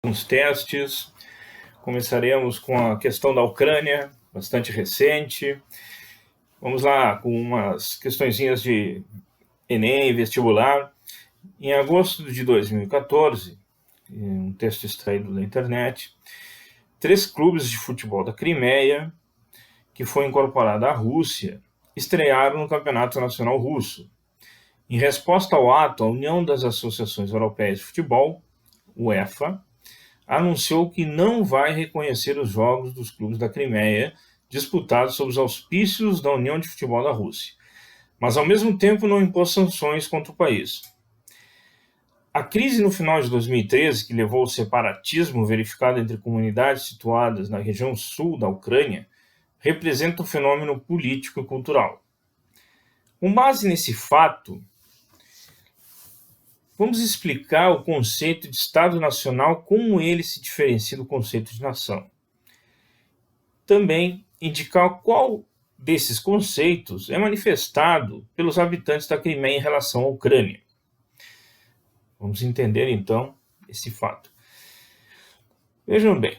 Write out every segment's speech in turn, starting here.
Uns testes. Começaremos com a questão da Ucrânia, bastante recente. Vamos lá com umas questõezinhas de Enem, vestibular. Em agosto de 2014, um texto extraído da internet, 3 clubes de futebol da Crimeia, que foi incorporada à Rússia, estrearam no Campeonato Nacional Russo. Em resposta ao ato, a União das Associações Europeias de Futebol, UEFA, anunciou que não vai reconhecer os jogos dos clubes da Crimeia disputados sob os auspícios da União de Futebol da Rússia, mas ao mesmo tempo não impôs sanções contra o país. A crise no final de 2013, que levou ao separatismo verificado entre comunidades situadas na região sul da Ucrânia, representa um fenômeno político e cultural. Com base nesse fato, vamos explicar o conceito de Estado Nacional, como ele se diferencia do conceito de nação. Também indicar qual desses conceitos é manifestado pelos habitantes da Crimeia em relação à Ucrânia. Vamos entender, então, esse fato. Vejam bem.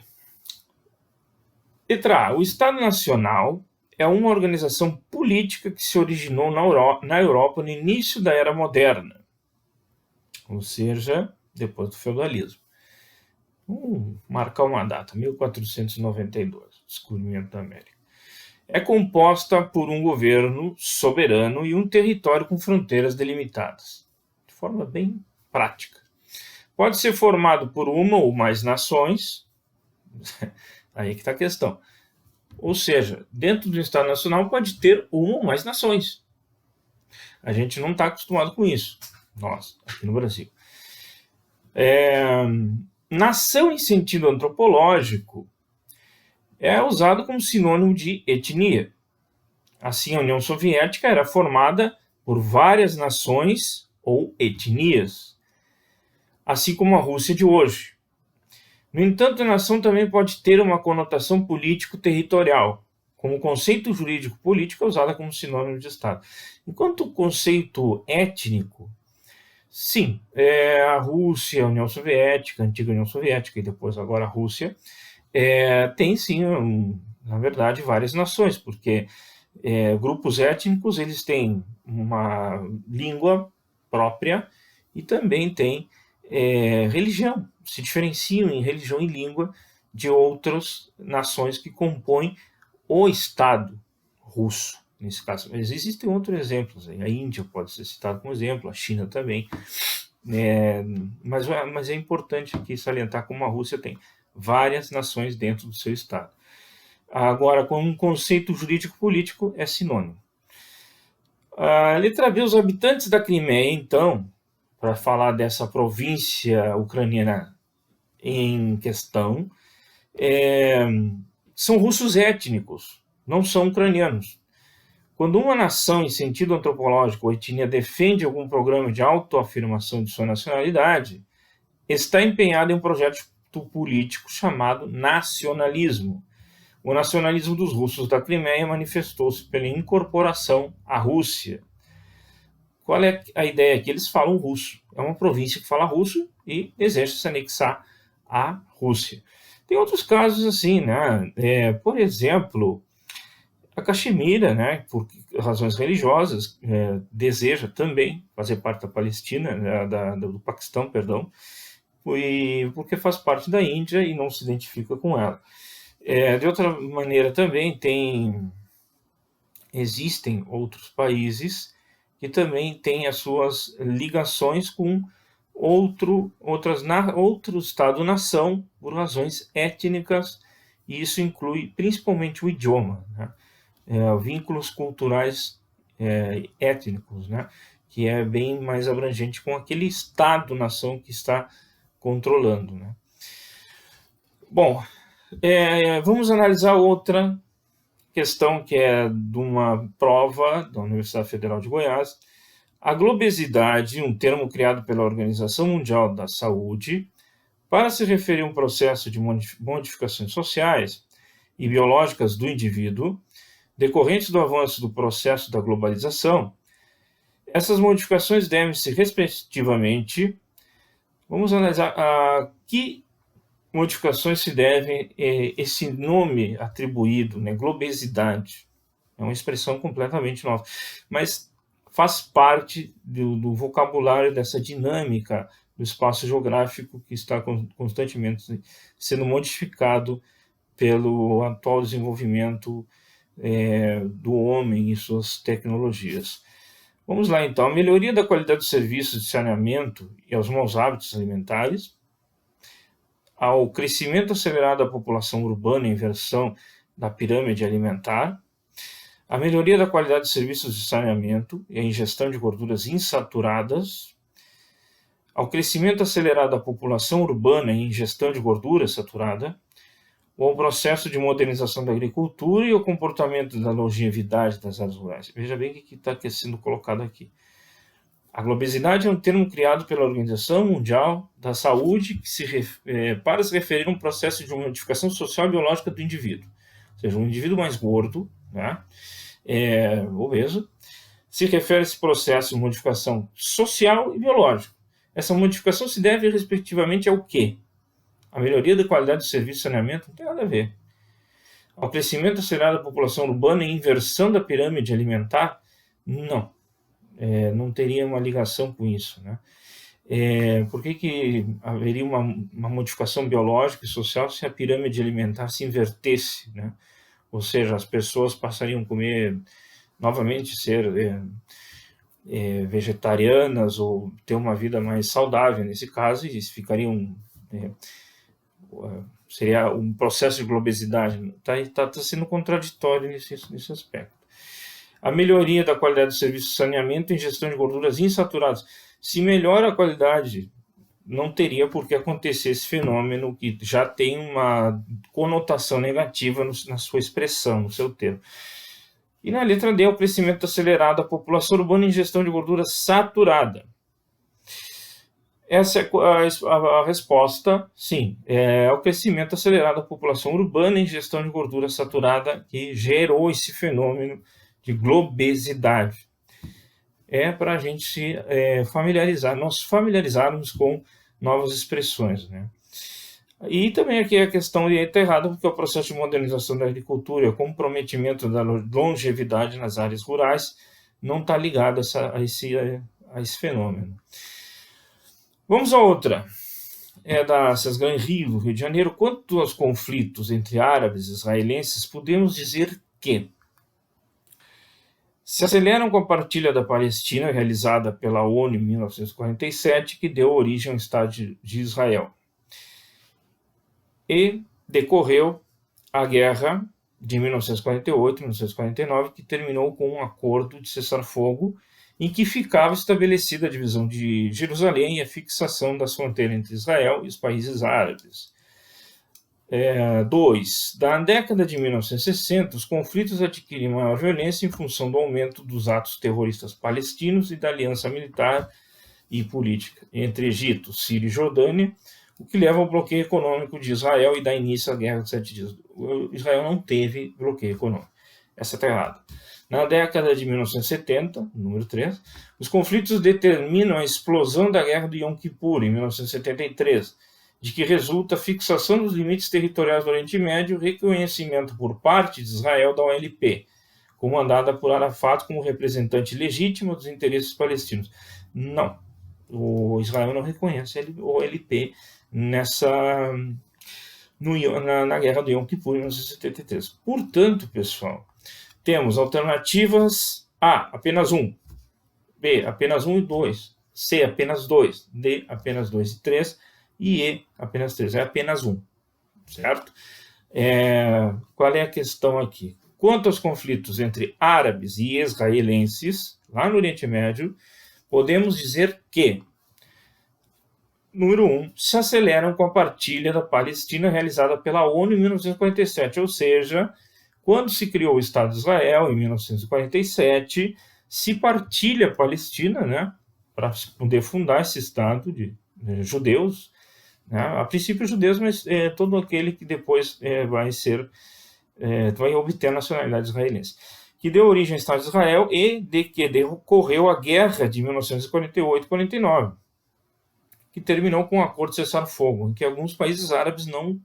Letra A. O Estado Nacional é uma organização política que se originou na Europa no início da Era Moderna, ou seja, depois do feudalismo. Vamos marcar uma data, 1492, descobrimento da América. É composta por um governo soberano e um território com fronteiras delimitadas, de forma bem prática. Pode ser formado por uma ou mais nações, aí que está a questão. Ou seja, dentro do Estado Nacional pode ter uma ou mais nações. A gente não está acostumado com isso, nós, aqui no Brasil. Nação em sentido antropológico é usado como sinônimo de etnia. Assim, a União Soviética era formada por várias nações ou etnias, assim como a Rússia de hoje. No entanto, a nação também pode ter uma conotação político-territorial, como o conceito jurídico político é usado como sinônimo de Estado. Enquanto o conceito étnico, sim, a Rússia, a União Soviética, a antiga União Soviética e depois agora a Rússia, tem sim, na verdade, várias nações, porque grupos étnicos eles têm uma língua própria e também têm religião, se diferenciam em religião e língua de outras nações que compõem o Estado russo, nesse caso. Mas existem outros exemplos, a Índia pode ser citada como exemplo, a China também, mas é importante aqui salientar como a Rússia tem várias nações dentro do seu Estado. Agora, com um conceito jurídico-político, é sinônimo. A letra B, os habitantes da Crimeia, então, para falar dessa província ucraniana em questão, são russos étnicos, não são ucranianos. Quando uma nação, em sentido antropológico ou etnia, defende algum programa de autoafirmação de sua nacionalidade, está empenhada em um projeto político chamado nacionalismo. O nacionalismo dos russos da Crimeia manifestou-se pela incorporação à Rússia. Qual é a ideia? Que eles falam russo. É uma província que fala russo e deseja se anexar à Rússia. Tem outros casos assim, né? Por exemplo, a Caxemira, né, por razões religiosas, deseja também fazer parte da Palestina, do Paquistão, perdão, porque faz parte da Índia e não se identifica com ela. De outra maneira também existem outros países que também têm as suas ligações com outro Estado-nação por razões étnicas, e isso inclui principalmente o idioma, né? Vínculos culturais étnicos, né? Que é bem mais abrangente com aquele Estado-nação que está controlando, né? Bom, vamos analisar outra questão que é de uma prova da Universidade Federal de Goiás. A globesidade, um termo criado pela Organização Mundial da Saúde para se referir a um processo de modificações sociais e biológicas do indivíduo, decorrentes do avanço do processo da globalização. Essas modificações devem-se, respectivamente, vamos analisar que modificações se devem esse nome atribuído, né, globesidade. É uma expressão completamente nova, mas faz parte do vocabulário dessa dinâmica do espaço geográfico que está constantemente sendo modificado pelo atual desenvolvimento do homem e suas tecnologias. Vamos lá, então. A melhoria da qualidade dos serviços de saneamento e aos maus hábitos alimentares, ao crescimento acelerado da população urbana e inversão da pirâmide alimentar, a melhoria da qualidade dos serviços de saneamento e a ingestão de gorduras insaturadas, ao crescimento acelerado da população urbana e ingestão de gordura saturada, ou ao processo de modernização da agricultura e o comportamento da longevidade das áreas rurais. Veja bem o que está sendo colocado aqui. A globesidade é um termo criado pela Organização Mundial da Saúde para se referir a um processo de modificação social e biológica do indivíduo. Ou seja, um indivíduo mais gordo, né, obeso, se refere a esse processo de modificação social e biológica. Essa modificação se deve, respectivamente, ao quê? A melhoria da qualidade do serviço de saneamento não tem nada a ver. Ao crescimento acelerado da população urbana e inversão da pirâmide alimentar, não. Não teria uma ligação com isso, né? Por que haveria uma modificação biológica e social se a pirâmide alimentar se invertesse, né? Ou seja, as pessoas passariam a comer, novamente, ser vegetarianas ou ter uma vida mais saudável, nesse caso, e ficariam... seria um processo de globesidade. Está sendo contraditório nesse aspecto. A melhoria da qualidade do serviço de saneamento e ingestão de gorduras insaturadas. Se melhora a qualidade, não teria por que acontecer esse fenômeno que já tem uma conotação negativa na sua expressão, no seu termo. E na letra D, o crescimento acelerado da população urbana e ingestão de gordura saturada. Essa é a resposta, sim, é o crescimento acelerado da população urbana e ingestão de gordura saturada que gerou esse fenômeno de globesidade. É para a gente se nós familiarizarmos com novas expressões, né? E também aqui a questão está errada, porque o processo de modernização da agricultura e o comprometimento da longevidade nas áreas rurais não está ligado a esse fenômeno. Vamos a outra. É da Sesgan Rio, do Rio de Janeiro. Quanto aos conflitos entre árabes e israelenses, podemos dizer que se aceleram com a partilha da Palestina, realizada pela ONU em 1947, que deu origem ao Estado de Israel. E decorreu a guerra de 1948 e 1949, que terminou com um acordo de cessar-fogo em que ficava estabelecida a divisão de Jerusalém e a fixação das fronteiras entre Israel e os países árabes. 2. Da década de 1960, os conflitos adquiriram maior violência em função do aumento dos atos terroristas palestinos e da aliança militar e política entre Egito, Síria e Jordânia, o que leva ao bloqueio econômico de Israel e dá início à Guerra dos 7 Dias. Israel não teve bloqueio econômico. Essa está errada. Na década de 1970, número 3, os conflitos determinam a explosão da Guerra do Yom Kippur, em 1973, de que resulta a fixação dos limites territoriais do Oriente Médio e o reconhecimento por parte de Israel da OLP, comandada por Arafat como representante legítimo dos interesses palestinos. Não, o Israel não reconhece a OLP na Guerra do Yom Kippur, em 1973. Portanto, pessoal, temos alternativas A, apenas 1, B, apenas 1 e 2, C, apenas 2, D, apenas 2 e 3, e E, apenas 3. É apenas 1, certo? Qual é a questão aqui? Quanto aos conflitos entre árabes e israelenses, lá no Oriente Médio, podemos dizer que, número 1, se aceleram com a partilha da Palestina realizada pela ONU em 1947, ou seja, quando se criou o Estado de Israel, em 1947, se partilha a Palestina, né, para poder fundar esse Estado de judeus, né, a princípio judeus, mas todo aquele que depois vai obter a nacionalidade israelense, que deu origem ao Estado de Israel e de que decorreu a Guerra de 1948-49, que terminou com um acordo de cessar-fogo, em que alguns países árabes não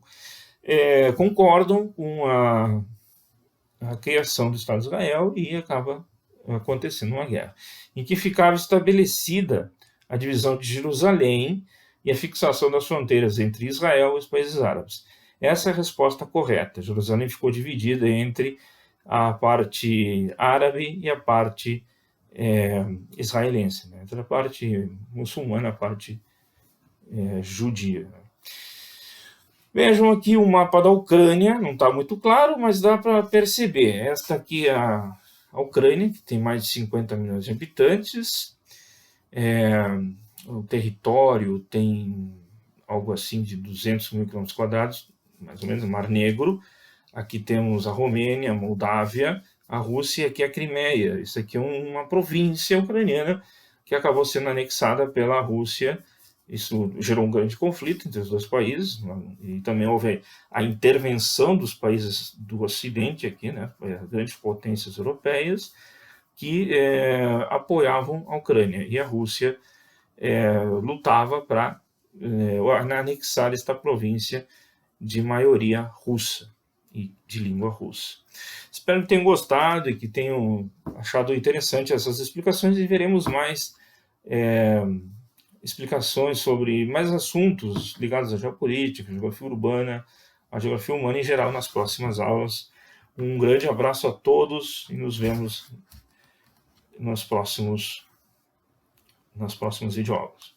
concordam com a criação do Estado de Israel e acaba acontecendo uma guerra, em que ficava estabelecida a divisão de Jerusalém e a fixação das fronteiras entre Israel e os países árabes. Essa é a resposta correta. Jerusalém ficou dividida entre a parte árabe e a parte israelense, né? Entre a parte muçulmana e a parte judia. Vejam aqui o mapa da Ucrânia, não está muito claro, mas dá para perceber. Esta aqui é a Ucrânia, que tem mais de 50 milhões de habitantes. O território tem algo assim de 200 mil quilômetros quadrados, mais ou menos, Mar Negro. Aqui temos a Romênia, a Moldávia, a Rússia, aqui a Crimeia. Isso aqui é uma província ucraniana que acabou sendo anexada pela Rússia. Isso gerou um grande conflito entre os dois países, e também houve a intervenção dos países do Ocidente aqui, né, grandes potências europeias, que apoiavam a Ucrânia, e a Rússia lutava para anexar esta província de maioria russa e de língua russa. Espero que tenham gostado e que tenham achado interessante essas explicações, e veremos mais explicações sobre mais assuntos ligados à geopolítica, à geografia urbana, à geografia humana em geral nas próximas aulas. Um grande abraço a todos e nos vemos nas próximas videoaulas.